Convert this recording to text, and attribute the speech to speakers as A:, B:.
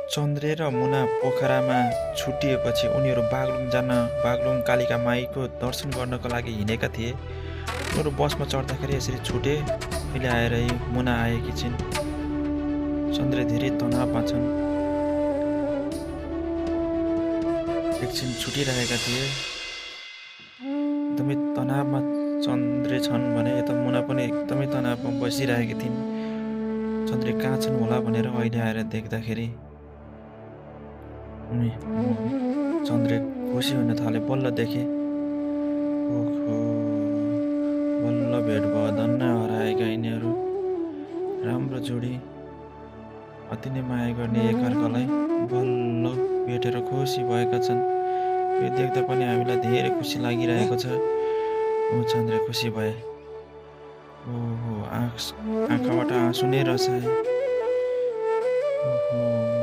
A: चन्द्रे र मुना पोखरामा छुट्टिएपछि उनीहरू बागलुङ कालिका माईको दर्शन गर्नको लागि हिँडेका थिए। उनीहरू बसमा चढ्दाखेरि यसरी छुटे। अहिले आएर मुना आएकी छिन्। चन्द्रे धेरै तनावमा छन्। एकछिन छुटिरहेका थिए। एकदमै तनावमा चन्द्रे छन् भने यता मुना पनि एकदमै तनावमा बसिरहेकी थिइन्। चन्द्रे कहाँ छन् होला भनेर अहिले आएर देख्दाखेरि चन्द्रे खुसी हुन थाले। बल्ल देखे, ओहो, बल्ल भेट भयो। धन्न हराएका यिनीहरू राम्रो जोडी, अति नै माया गर्ने एकअर्कालाई बल्ल भेटेर खुसी भएका छन्। यो देख्दा पनि हामीलाई धेरै खुसी लागिरहेको छ। चन्द्रे खुसी भए। ओहो, आँखाबाट आँसु नै रसाए। ओहो।